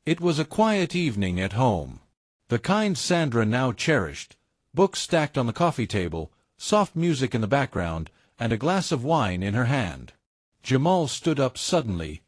It was a quiet evening at home. The kind Sandra now cherished, books stacked on the coffee table, soft music in the background, and a glass of wine in her hand. Jamal stood up suddenly,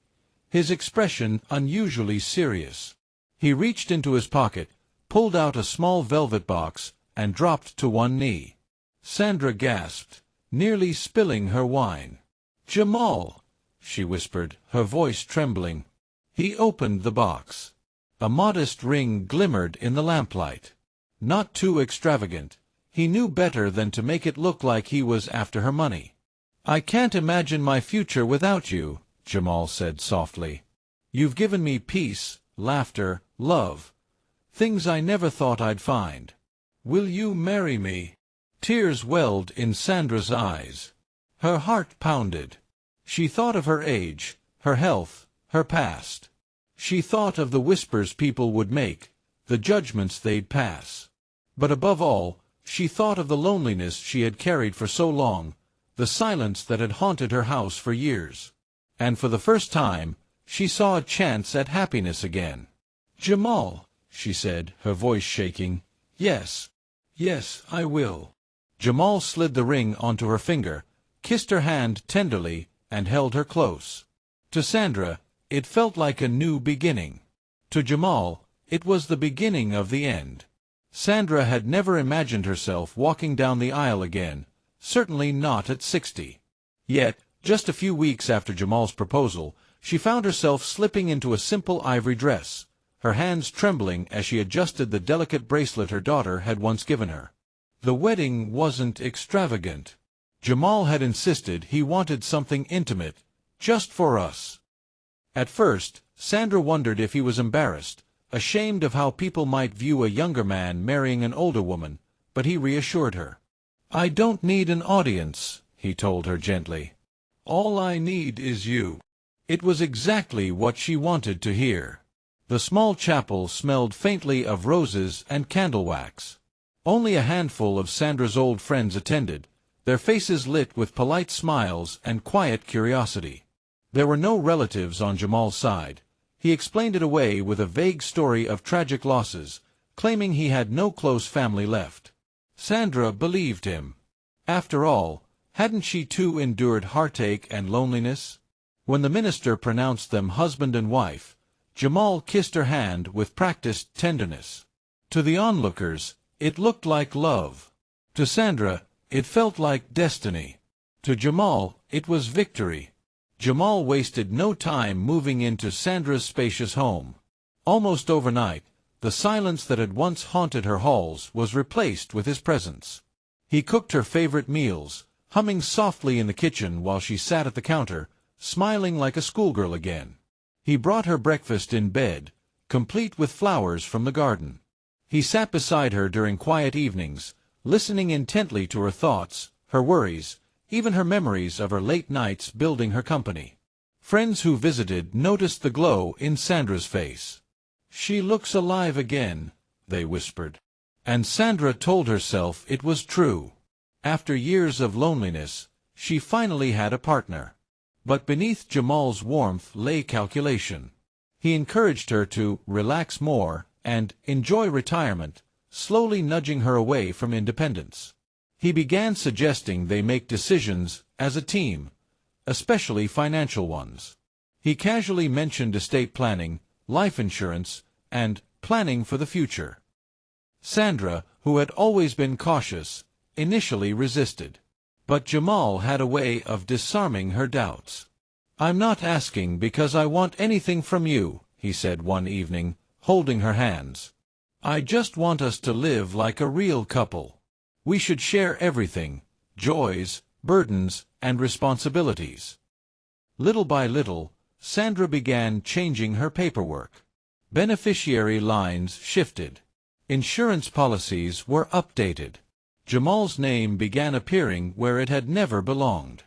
his expression unusually serious. He reached into his pocket, pulled out a small velvet box, and dropped to one knee. Sandra gasped, nearly spilling her wine. "Jamal," she whispered, her voice trembling. He opened the box. A modest ring glimmered in the lamplight. Not too extravagant. He knew better than to make it look like he was after her money. "I can't imagine my future without you," Jamal said softly. "You've given me peace, laughter, love. Things I never thought I'd find. Will you marry me?" Tears welled in Sandra's eyes. Her heart pounded. She thought of her age, her health, her past. She thought of the whispers people would make, the judgments they'd pass. But above all, she thought of the loneliness she had carried for so long, the silence that had haunted her house for years. And for the first time, she saw a chance at happiness again. "Jamal," she said, her voice shaking. "Yes. Yes, I will." Jamal slid the ring onto her finger, kissed her hand tenderly, and held her close. To Sandra, it felt like a new beginning. To Jamal, it was the beginning of the end. Sandra had never imagined herself walking down the aisle again, certainly not at 60. Yet, just a few weeks after Jamal's proposal, she found herself slipping into a simple ivory dress, her hands trembling as she adjusted the delicate bracelet her daughter had once given her. The wedding wasn't extravagant. Jamal had insisted he wanted something intimate, just for us. At first, Sandra wondered if he was embarrassed, ashamed of how people might view a younger man marrying an older woman, but he reassured her. "I don't need an audience," he told her gently. "All I need is you." It was exactly what she wanted to hear. The small chapel smelled faintly of roses and candle wax. Only a handful of Sandra's old friends attended, their faces lit with polite smiles and quiet curiosity. There were no relatives on Jamal's side. He explained it away with a vague story of tragic losses, claiming he had no close family left. Sandra believed him. After all, hadn't she too endured heartache and loneliness? When the minister pronounced them husband and wife, Jamal kissed her hand with practiced tenderness. To the onlookers, it looked like love. To Sandra, it felt like destiny. To Jamal, it was victory. Jamal wasted no time moving into Sandra's spacious home. Almost overnight, the silence that had once haunted her halls was replaced with his presence. He cooked her favorite meals, humming softly in the kitchen while she sat at the counter, smiling like a schoolgirl again. He brought her breakfast in bed, complete with flowers from the garden. He sat beside her during quiet evenings, listening intently to her thoughts, her worries, even her memories of her late nights building her company. Friends who visited noticed the glow in Sandra's face. "She looks alive again," they whispered. And Sandra told herself it was true. After years of loneliness, she finally had a partner. But beneath Jamal's warmth lay calculation. He encouraged her to relax more and enjoy retirement, slowly nudging her away from independence. He began suggesting they make decisions as a team, especially financial ones. He casually mentioned estate planning, life insurance, and planning for the future. Sandra, who had always been cautious, initially resisted. But Jamal had a way of disarming her doubts. "I'm not asking because I want anything from you," he said one evening, holding her hands. "I just want us to live like a real couple. We should share everything, joys, burdens, and responsibilities." Little by little, Sandra began changing her paperwork. Beneficiary lines shifted. Insurance policies were updated. Jamal's name began appearing where it had never belonged.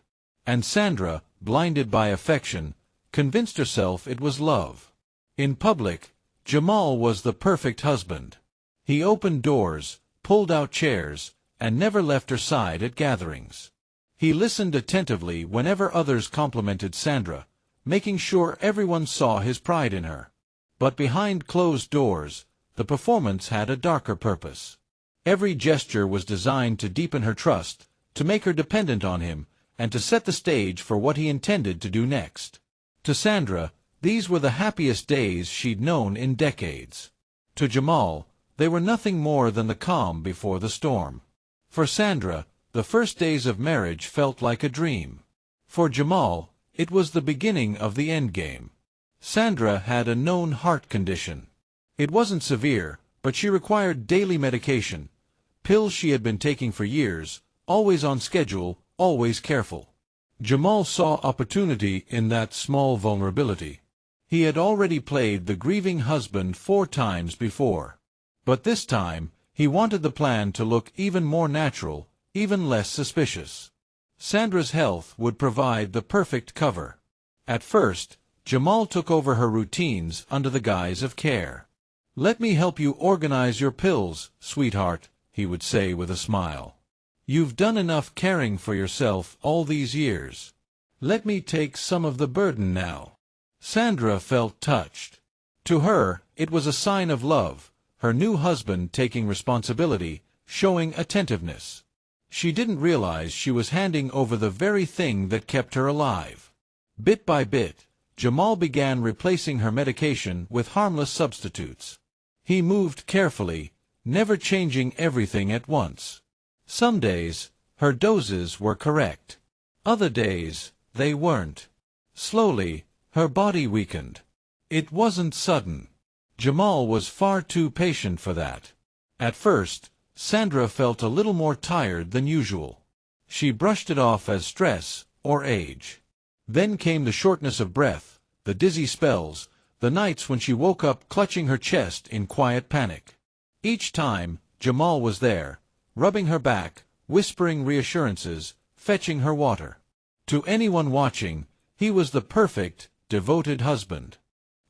And Sandra, blinded by affection, convinced herself it was love. In public, Jamal was the perfect husband. He opened doors, pulled out chairs, and never left her side at gatherings. He listened attentively whenever others complimented Sandra, making sure everyone saw his pride in her. But behind closed doors, the performance had a darker purpose. Every gesture was designed to deepen her trust, to make her dependent on him, and to set the stage for what he intended to do next. To Sandra, these were the happiest days she'd known in decades. To Jamal, they were nothing more than the calm before the storm. For Sandra, the first days of marriage felt like a dream. For Jamal, it was the beginning of the endgame. Sandra had a known heart condition. It wasn't severe, but she required daily medication, pills she had been taking for years, always on schedule, always careful. Jamal saw opportunity in that small vulnerability. He had already played the grieving husband 4 times before. But this time, he wanted the plan to look even more natural, even less suspicious. Sandra's health would provide the perfect cover. At first, Jamal took over her routines under the guise of care. "Let me help you organize your pills, sweetheart," he would say with a smile. "You've done enough caring for yourself all these years. Let me take some of the burden now." Sandra felt touched. To her, it was a sign of love, her new husband taking responsibility, showing attentiveness. She didn't realize she was handing over the very thing that kept her alive. Bit by bit, Jamal began replacing her medication with harmless substitutes. He moved carefully, never changing everything at once. Some days, her doses were correct. Other days, they weren't. Slowly, her body weakened. It wasn't sudden. Jamal was far too patient for that. At first, Sandra felt a little more tired than usual. She brushed it off as stress or age. Then came the shortness of breath, the dizzy spells, the nights when she woke up clutching her chest in quiet panic. Each time, Jamal was there, rubbing her back, whispering reassurances, fetching her water. To anyone watching, he was the perfect, devoted husband.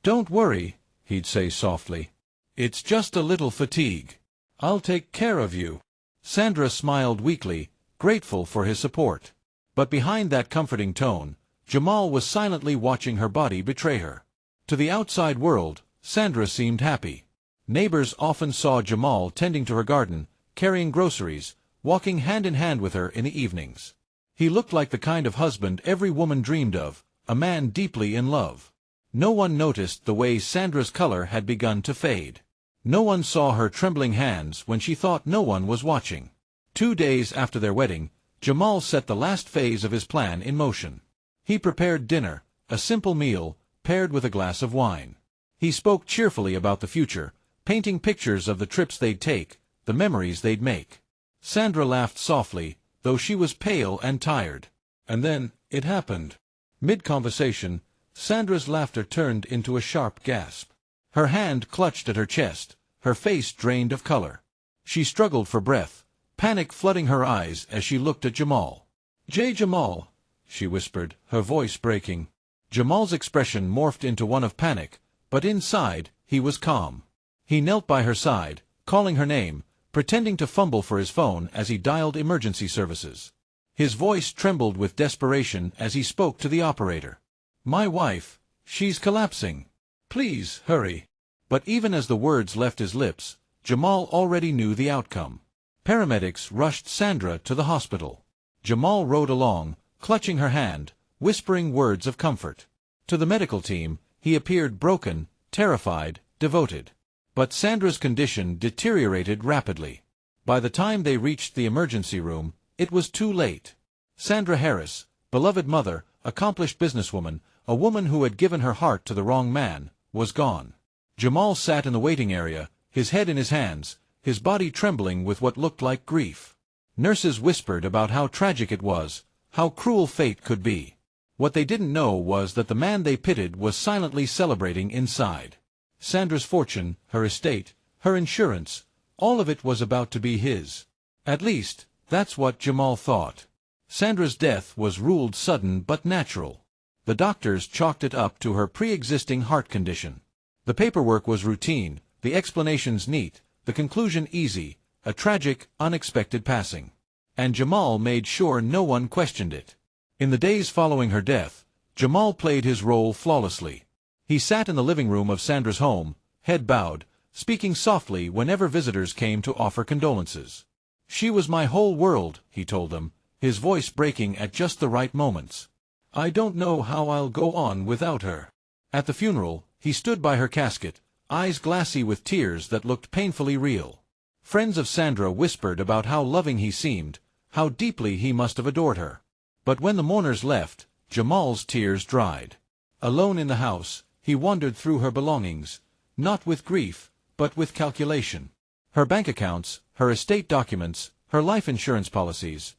"Don't worry," he'd say softly. "It's just a little fatigue. I'll take care of you." Sandra smiled weakly, grateful for his support. But behind that comforting tone, Jamal was silently watching her body betray her. To the outside world, Sandra seemed happy. Neighbors often saw Jamal tending to her garden, carrying groceries, walking hand in hand with her in the evenings. He looked like the kind of husband every woman dreamed of, a man deeply in love. No one noticed the way Sandra's color had begun to fade. No one saw her trembling hands when she thought no one was watching. 2 days after their wedding, Jamal set the last phase of his plan in motion. He prepared dinner, a simple meal, paired with a glass of wine. He spoke cheerfully about the future, painting pictures of the trips they'd take, the memories they'd make. Sandra laughed softly, though she was pale and tired. And then, it happened. Mid-conversation, Sandra's laughter turned into a sharp gasp. Her hand clutched at her chest, her face drained of color. She struggled for breath, panic flooding her eyes as she looked at Jamal. Jamal," she whispered, her voice breaking. Jamal's expression morphed into one of panic, but inside, he was calm. He knelt by her side, calling her name, pretending to fumble for his phone as he dialed emergency services. His voice trembled with desperation as he spoke to the operator. "My wife, she's collapsing. Please, hurry." But even as the words left his lips, Jamal already knew the outcome. Paramedics rushed Sandra to the hospital. Jamal rode along, clutching her hand, whispering words of comfort. To the medical team, he appeared broken, terrified, devoted. But Sandra's condition deteriorated rapidly. By the time they reached the emergency room, it was too late. Sandra Harris, beloved mother, accomplished businesswoman, a woman who had given her heart to the wrong man, was gone. Jamal sat in the waiting area, his head in his hands, his body trembling with what looked like grief. Nurses whispered about how tragic it was, how cruel fate could be. What they didn't know was that the man they pitied was silently celebrating inside. Sandra's fortune, her estate, her insurance, all of it was about to be his. At least, that's what Jamal thought. Sandra's death was ruled sudden but natural. The doctors chalked it up to her pre-existing heart condition. The paperwork was routine, the explanations neat, the conclusion easy, a tragic, unexpected passing. And Jamal made sure no one questioned it. In the days following her death, Jamal played his role flawlessly. He sat in the living room of Sandra's home, head bowed, speaking softly whenever visitors came to offer condolences. "She was my whole world," he told them, his voice breaking at just the right moments. "I don't know how I'll go on without her." At the funeral, he stood by her casket, eyes glassy with tears that looked painfully real. Friends of Sandra whispered about how loving he seemed, how deeply he must have adored her. But when the mourners left, Jamal's tears dried. Alone in the house, he wandered through her belongings, not with grief, but with calculation. Her bank accounts, her estate documents, her life insurance policies,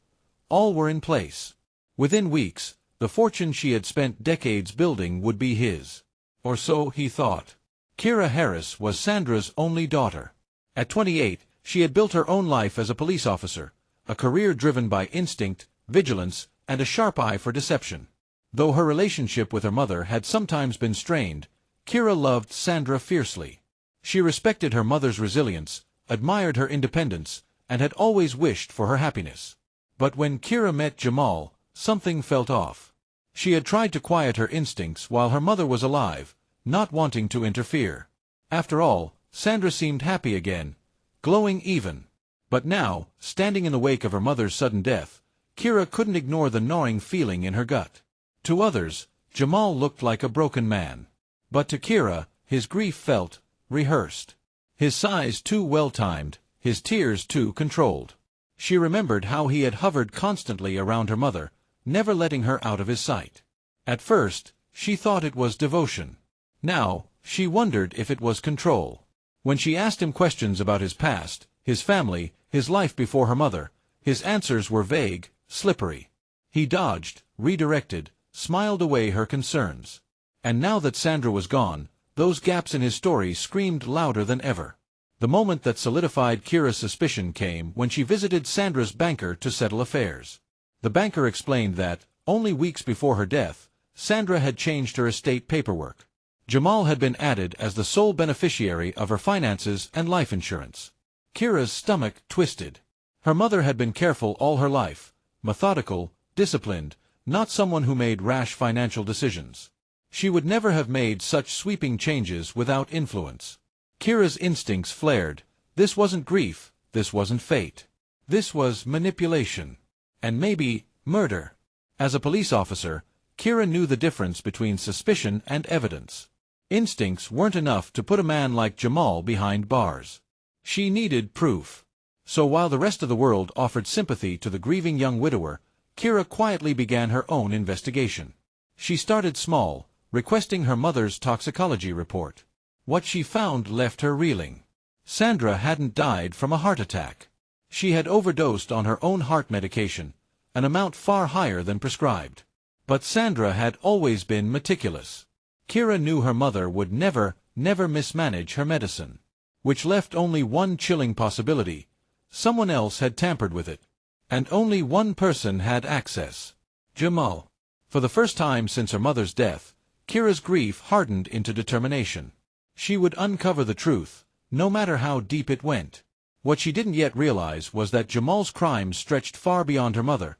all were in place. Within weeks, the fortune she had spent decades building would be his. Or so he thought. Kira Harris was Sandra's only daughter. At 28, she had built her own life as a police officer, a career driven by instinct, vigilance, and a sharp eye for deception. Though her relationship with her mother had sometimes been strained, Kira loved Sandra fiercely. She respected her mother's resilience, admired her independence, and had always wished for her happiness. But when Kira met Jamal, something felt off. She had tried to quiet her instincts while her mother was alive, not wanting to interfere. After all, Sandra seemed happy again, glowing even. But now, standing in the wake of her mother's sudden death, Kira couldn't ignore the gnawing feeling in her gut. To others, Jamal looked like a broken man. But to Kira, his grief felt rehearsed. His sighs too well-timed, his tears too controlled. She remembered how he had hovered constantly around her mother, never letting her out of his sight. At first, she thought it was devotion. Now, she wondered if it was control. When she asked him questions about his past, his family, his life before her mother, his answers were vague, slippery. He dodged, redirected, smiled away her concerns. And now that Sandra was gone, those gaps in his story screamed louder than ever. The moment that solidified Kira's suspicion came when she visited Sandra's banker to settle affairs. The banker explained that, only weeks before her death, Sandra had changed her estate paperwork. Jamal had been added as the sole beneficiary of her finances and life insurance. Kira's stomach twisted. Her mother had been careful all her life, methodical, disciplined, not someone who made rash financial decisions. She would never have made such sweeping changes without influence. Kira's instincts flared. This wasn't grief, this wasn't fate. This was manipulation. And maybe, murder. As a police officer, Kira knew the difference between suspicion and evidence. Instincts weren't enough to put a man like Jamal behind bars. She needed proof. So while the rest of the world offered sympathy to the grieving young widower, Kira quietly began her own investigation. She started small, requesting her mother's toxicology report. What she found left her reeling. Sandra hadn't died from a heart attack. She had overdosed on her own heart medication, an amount far higher than prescribed. But Sandra had always been meticulous. Kira knew her mother would never mismanage her medicine. Which left only one chilling possibility. Someone else had tampered with it. And only one person had access. Jamal. For the first time since her mother's death, Kira's grief hardened into determination. She would uncover the truth, no matter how deep it went. What she didn't yet realize was that Jamal's crimes stretched far beyond her mother,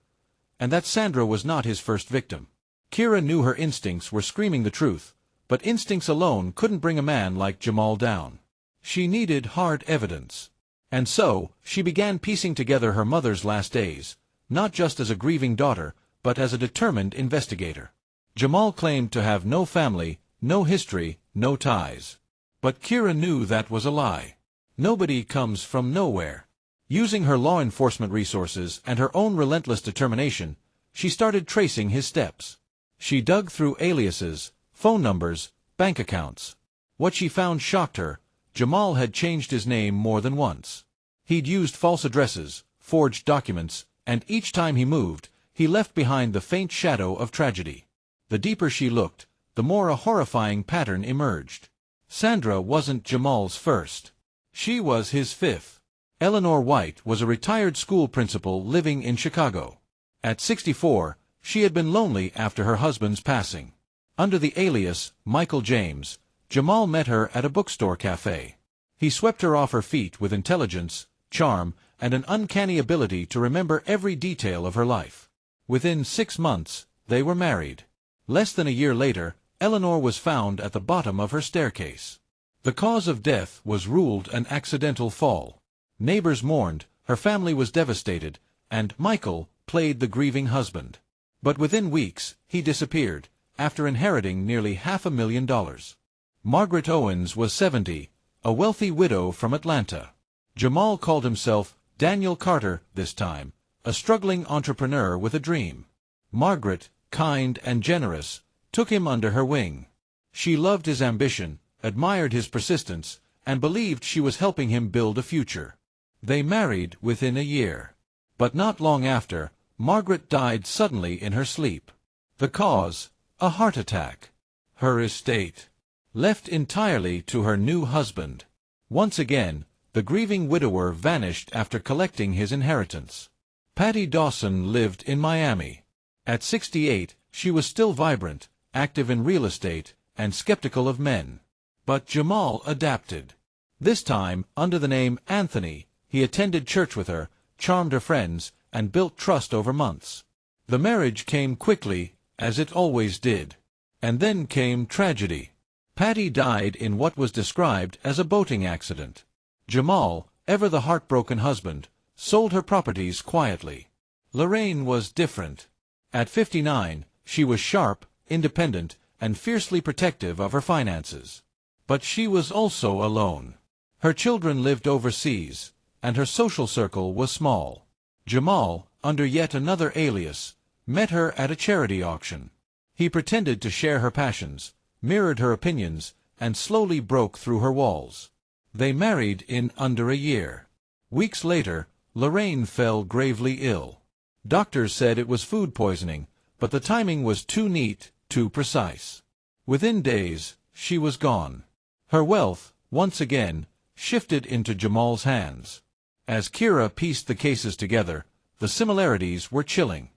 and that Sandra was not his first victim. Kira knew her instincts were screaming the truth, but instincts alone couldn't bring a man like Jamal down. She needed hard evidence. And so, she began piecing together her mother's last days, not just as a grieving daughter, but as a determined investigator. Jamal claimed to have no family, no history, no ties. But Kira knew that was a lie. Nobody comes from nowhere. Using her law enforcement resources and her own relentless determination, she started tracing his steps. She dug through aliases, phone numbers, bank accounts. What she found shocked her. Jamal had changed his name more than once. He'd used false addresses, forged documents, and each time he moved, he left behind the faint shadow of tragedy. The deeper she looked, the more a horrifying pattern emerged. Sandra wasn't Jamal's first. She was his fifth. Eleanor White was a retired school principal living in Chicago. At 64, she had been lonely after her husband's passing. Under the alias, Michael James, Jamal met her at a bookstore cafe. He swept her off her feet with intelligence, charm, and an uncanny ability to remember every detail of her life. Within 6 months, they were married. Less than a year later, Eleanor was found at the bottom of her staircase. The cause of death was ruled an accidental fall. Neighbors mourned, her family was devastated, and Michael played the grieving husband. But within weeks, he disappeared, after inheriting nearly $500,000. Margaret Owens was 70, a wealthy widow from Atlanta. Jamal called himself Daniel Carter this time, a struggling entrepreneur with a dream. Margaret, kind and generous, took him under her wing. She loved his ambition, admired his persistence, and believed she was helping him build a future. They married within a year. But not long after, Margaret died suddenly in her sleep. The cause? A heart attack. Her estate? Left entirely to her new husband. Once again, the grieving widower vanished after collecting his inheritance. Patty Dawson lived in Miami. At 68, she was still vibrant, active in real estate, and skeptical of men. But Jamal adapted. This time, under the name Anthony, he attended church with her, charmed her friends, and built trust over months. The marriage came quickly, as it always did. And then came tragedy. Patty died in what was described as a boating accident. Jamal, ever the heartbroken husband, sold her properties quietly. Lorraine was different. At 59, she was sharp, independent, and fiercely protective of her finances. But she was also alone. Her children lived overseas, and her social circle was small. Jamal, under yet another alias, met her at a charity auction. He pretended to share her passions, mirrored her opinions, and slowly broke through her walls. They married in under a year. Weeks later, Lorraine fell gravely ill. Doctors said it was food poisoning, but the timing was too neat, too precise. Within days, she was gone. Her wealth, once again, shifted into Jamal's hands. As Kira pieced the cases together, the similarities were chilling.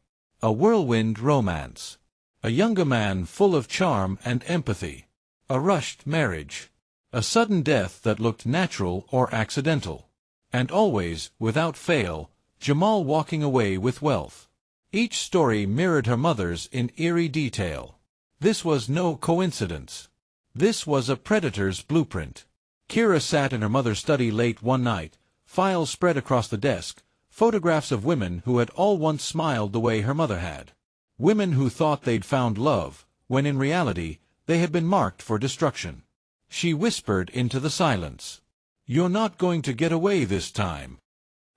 A whirlwind romance. A younger man full of charm and empathy. A rushed marriage. A sudden death that looked natural or accidental. And always, without fail, Jamal walking away with wealth. Each story mirrored her mother's in eerie detail. This was no coincidence. This was a predator's blueprint. Kira sat in her mother's study late one night, files spread across the desk, photographs of women who had all once smiled the way her mother had. Women who thought they'd found love, when in reality, they had been marked for destruction. She whispered into the silence. "You're not going to get away this time.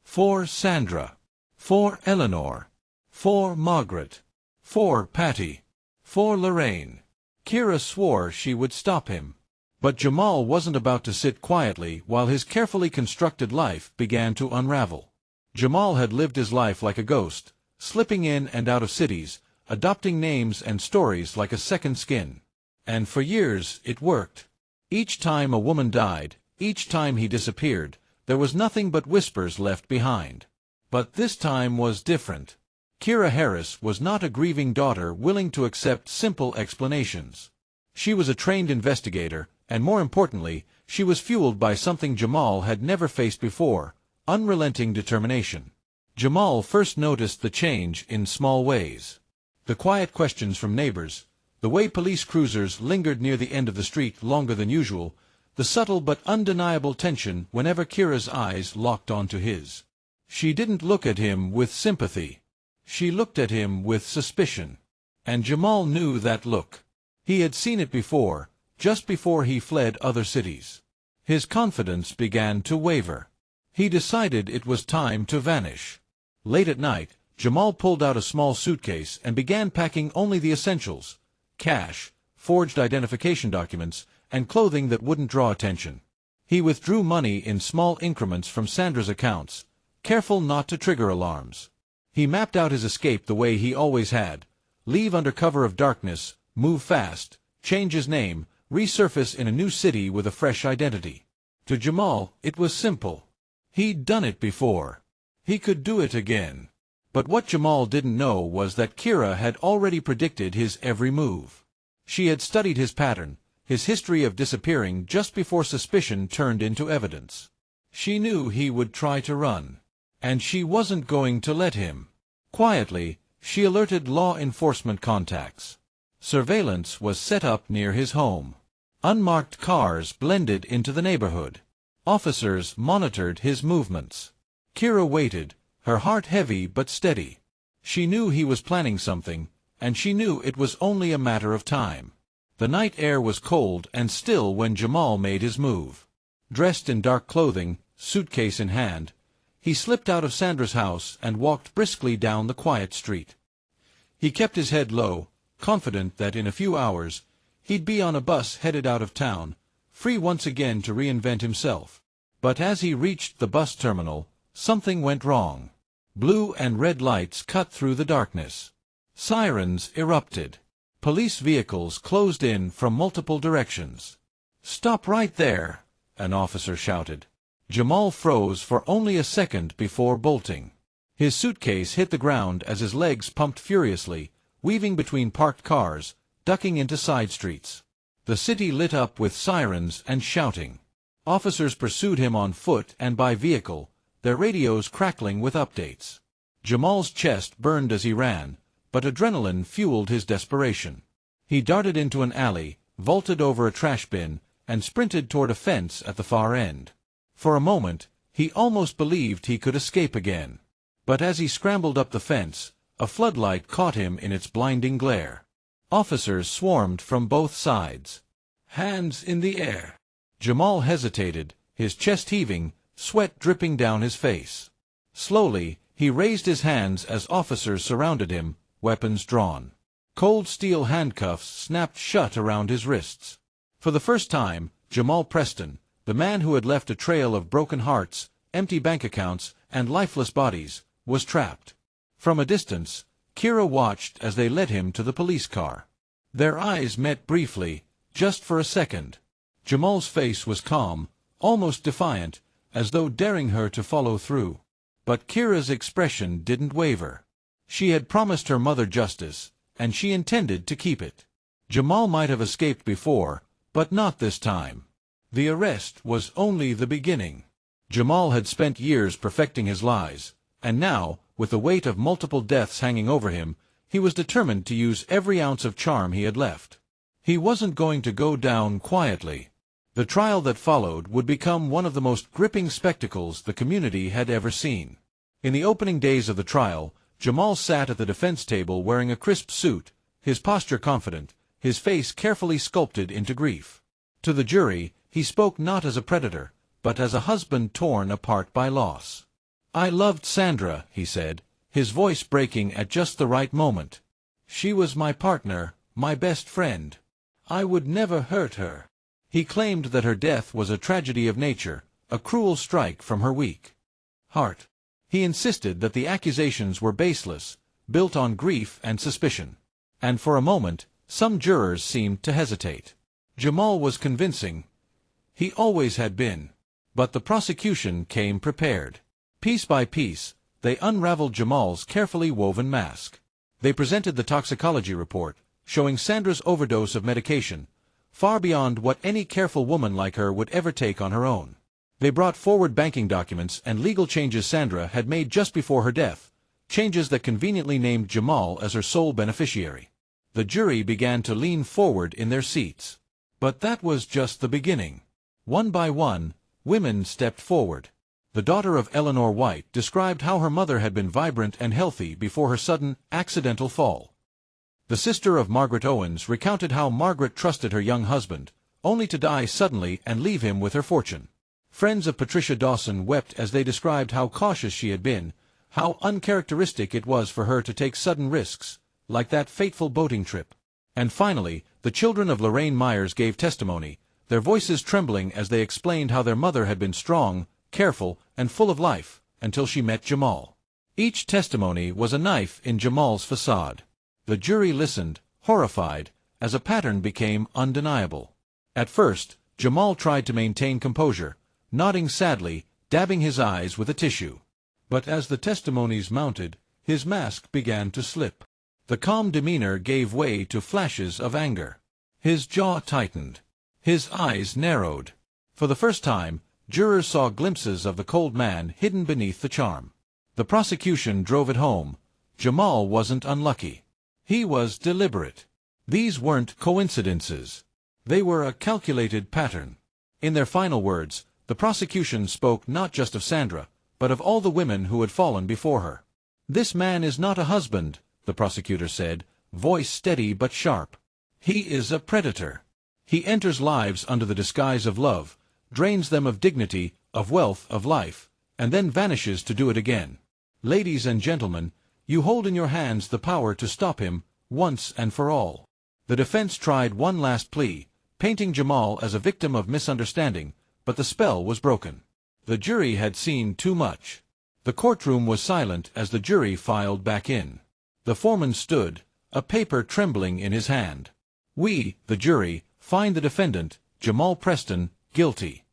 For Sandra. For Eleanor. For Margaret. For Patty. For Lorraine." Kira swore she would stop him. But Jamal wasn't about to sit quietly while his carefully constructed life began to unravel. Jamal had lived his life like a ghost, slipping in and out of cities, adopting names and stories like a second skin. And for years it worked. Each time a woman died, each time he disappeared, there was nothing but whispers left behind. But this time was different. Sandra Harris was not a grieving daughter willing to accept simple explanations. She was a trained investigator, and more importantly, she was fueled by something Jamal had never faced before: unrelenting determination. Jamal first noticed the change in small ways. The quiet questions from neighbors, the way police cruisers lingered near the end of the street longer than usual, the subtle but undeniable tension whenever Kira's eyes locked onto his. She didn't look at him with sympathy. She looked at him with suspicion. And Jamal knew that look. He had seen it before, just before he fled other cities. His confidence began to waver. He decided it was time to vanish. Late at night, Jamal pulled out a small suitcase and began packing only the essentials: cash, forged identification documents, and clothing that wouldn't draw attention. He withdrew money in small increments from Sandra's accounts, careful not to trigger alarms. He mapped out his escape the way he always had: leave under cover of darkness, move fast, change his name, resurface in a new city with a fresh identity. To Jamal, it was simple. He'd done it before. He could do it again. But what Jamal didn't know was that Kira had already predicted his every move. She had studied his pattern, his history of disappearing just before suspicion turned into evidence. She knew he would try to run. And she wasn't going to let him. Quietly, she alerted law enforcement contacts. Surveillance was set up near his home. Unmarked cars blended into the neighborhood. Officers monitored his movements. Kira waited, her heart heavy but steady. She knew he was planning something, and she knew it was only a matter of time. The night air was cold and still when Jamal made his move. Dressed in dark clothing, suitcase in hand, he slipped out of Sandra's house and walked briskly down the quiet street. He kept his head low, confident that in a few hours he'd be on a bus headed out of town, free once again to reinvent himself. But as he reached the bus terminal, something went wrong. Blue and red lights cut through the darkness. Sirens erupted. Police vehicles closed in from multiple directions. "Stop right there," an officer shouted. Jamal froze for only a second before bolting. His suitcase hit the ground as his legs pumped furiously, weaving between parked cars, ducking into side streets. The city lit up with sirens and shouting. Officers pursued him on foot and by vehicle, their radios crackling with updates. Jamal's chest burned as he ran, but adrenaline fueled his desperation. He darted into an alley, vaulted over a trash bin, and sprinted toward a fence at the far end. For a moment, he almost believed he could escape again. But as he scrambled up the fence, a floodlight caught him in its blinding glare. Officers swarmed from both sides. "Hands in the air." Jamal hesitated, his chest heaving, sweat dripping down his face. Slowly, he raised his hands as officers surrounded him, weapons drawn. Cold steel handcuffs snapped shut around his wrists. For the first time, Jamal Preston, the man who had left a trail of broken hearts, empty bank accounts, and lifeless bodies, was trapped. From a distance, Kira watched as they led him to the police car. Their eyes met briefly, just for a second. Jamal's face was calm, almost defiant, as though daring her to follow through. But Kira's expression didn't waver. She had promised her mother justice, and she intended to keep it. Jamal might have escaped before, but not this time. The arrest was only the beginning. Jamal had spent years perfecting his lies, and now, with the weight of multiple deaths hanging over him, he was determined to use every ounce of charm he had left. He wasn't going to go down quietly. The trial that followed would become one of the most gripping spectacles the community had ever seen. In the opening days of the trial, Jamal sat at the defense table wearing a crisp suit, his posture confident, his face carefully sculpted into grief. To the jury, he spoke not as a predator, but as a husband torn apart by loss. "I loved Sandra," he said, his voice breaking at just the right moment. "She was my partner, my best friend. I would never hurt her." He claimed that her death was a tragedy of nature, a cruel strike from her weak heart. He insisted that the accusations were baseless, built on grief and suspicion. And for a moment, some jurors seemed to hesitate. Jamal was convincing. He always had been. But the prosecution came prepared. Piece by piece, they unraveled Jamal's carefully woven mask. They presented the toxicology report, showing Sandra's overdose of medication, far beyond what any careful woman like her would ever take on her own. They brought forward banking documents and legal changes Sandra had made just before her death, changes that conveniently named Jamal as her sole beneficiary. The jury began to lean forward in their seats. But that was just the beginning. One by one, women stepped forward. The daughter of Eleanor White described how her mother had been vibrant and healthy before her sudden, accidental fall. The sister of Margaret Owens recounted how Margaret trusted her young husband, only to die suddenly and leave him with her fortune. Friends of Patricia Dawson wept as they described how cautious she had been, how uncharacteristic it was for her to take sudden risks, like that fateful boating trip. And finally, the children of Lorraine Myers gave testimony, their voices trembling as they explained how their mother had been strong, careful, and full of life, until she met Jamal. Each testimony was a knife in Jamal's facade. The jury listened, horrified, as a pattern became undeniable. At first, Jamal tried to maintain composure, nodding sadly, dabbing his eyes with a tissue. But as the testimonies mounted, his mask began to slip. The calm demeanor gave way to flashes of anger. His jaw tightened. His eyes narrowed. For the first time, jurors saw glimpses of the cold man hidden beneath the charm. The prosecution drove it home. Jamal wasn't unlucky. He was deliberate. These weren't coincidences. They were a calculated pattern. In their final words, the prosecution spoke not just of Sandra, but of all the women who had fallen before her. "This man is not a husband," the prosecutor said, voice steady but sharp. "He is a predator. He enters lives under the disguise of love, drains them of dignity, of wealth, of life, and then vanishes to do it again. Ladies and gentlemen, you hold in your hands the power to stop him, once and for all." The defense tried one last plea, painting Jamal as a victim of misunderstanding, but the spell was broken. The jury had seen too much. The courtroom was silent as the jury filed back in. The foreman stood, a paper trembling in his hand. "We, the jury, find the defendant, Jamal Preston, guilty."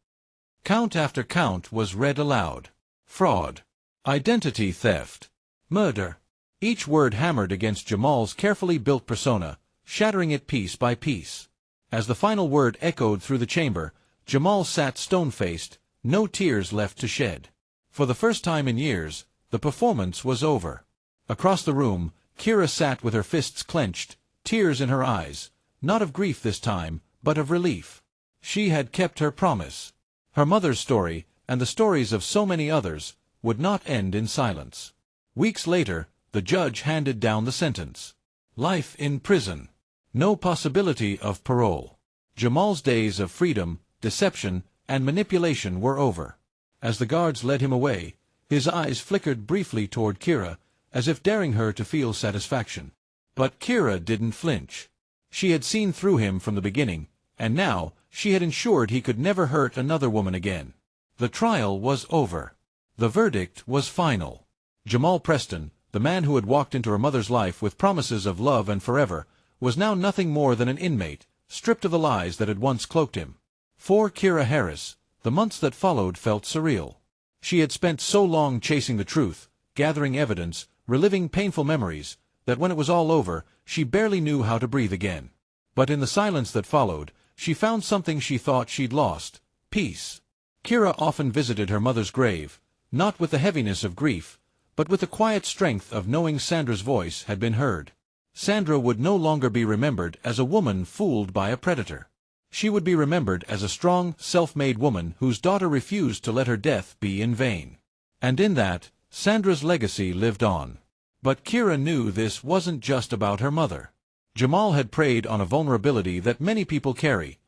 Count after count was read aloud. Fraud. Identity theft. Murder. Each word hammered against Jamal's carefully built persona, shattering it piece by piece. As the final word echoed through the chamber, Jamal sat stone-faced, no tears left to shed. For the first time in years, the performance was over. Across the room, Kira sat with her fists clenched, tears in her eyes, not of grief this time, but of relief. She had kept her promise. Her mother's story, and the stories of so many others, would not end in silence. Weeks later, the judge handed down the sentence. Life in prison. No possibility of parole. Jamal's days of freedom, deception, and manipulation were over. As the guards led him away, his eyes flickered briefly toward Kira, as if daring her to feel satisfaction. But Kira didn't flinch. She had seen through him from the beginning, and now she had ensured he could never hurt another woman again. The trial was over. The verdict was final. Jamal Preston, the man who had walked into her mother's life with promises of love and forever, was now nothing more than an inmate, stripped of the lies that had once cloaked him. For Sandra Harris, the months that followed felt surreal. She had spent so long chasing the truth, gathering evidence, reliving painful memories, that when it was all over, she barely knew how to breathe again. But in the silence that followed, she found something she thought she'd lost: peace. Kira often visited her mother's grave, not with the heaviness of grief, but with the quiet strength of knowing Sandra's voice had been heard. Sandra would no longer be remembered as a woman fooled by a predator. She would be remembered as a strong, self-made woman whose daughter refused to let her death be in vain. And in that, Sandra's legacy lived on. But Kira knew this wasn't just about her mother. Jamal had preyed on a vulnerability that many people carry: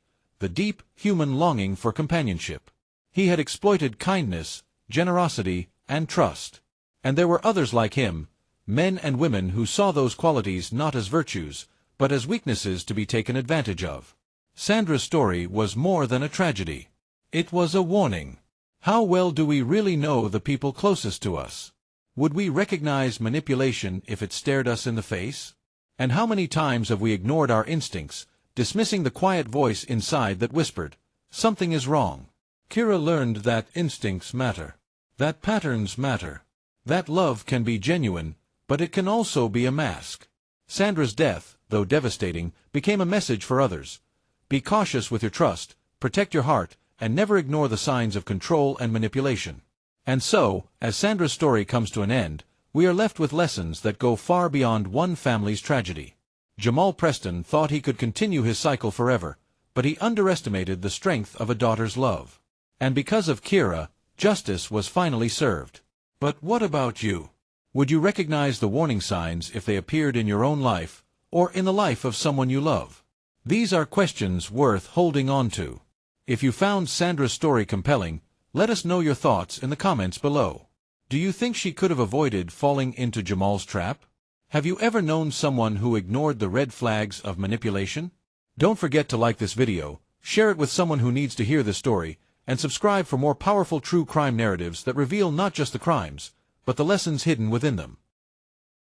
the deep, human longing for companionship. He had exploited kindness, generosity, and trust. And there were others like him, men and women who saw those qualities not as virtues, but as weaknesses to be taken advantage of. Sandra's story was more than a tragedy. It was a warning. How well do we really know the people closest to us? Would we recognize manipulation if it stared us in the face? And how many times have we ignored our instincts, dismissing the quiet voice inside that whispered, "Something is wrong"? Kira learned that instincts matter, that patterns matter, that love can be genuine, but it can also be a mask. Sandra's death, though devastating, became a message for others. Be cautious with your trust, protect your heart, and never ignore the signs of control and manipulation. And so, as Sandra's story comes to an end, we are left with lessons that go far beyond one family's tragedy. Jamal Preston thought he could continue his cycle forever, but he underestimated the strength of a daughter's love. And because of Kira, justice was finally served. But what about you? Would you recognize the warning signs if they appeared in your own life, or in the life of someone you love? These are questions worth holding on to. If you found Sandra's story compelling, let us know your thoughts in the comments below. Do you think she could have avoided falling into Jamal's trap? Have you ever known someone who ignored the red flags of manipulation? Don't forget to like this video, share it with someone who needs to hear this story, and subscribe for more powerful true crime narratives that reveal not just the crimes, but the lessons hidden within them.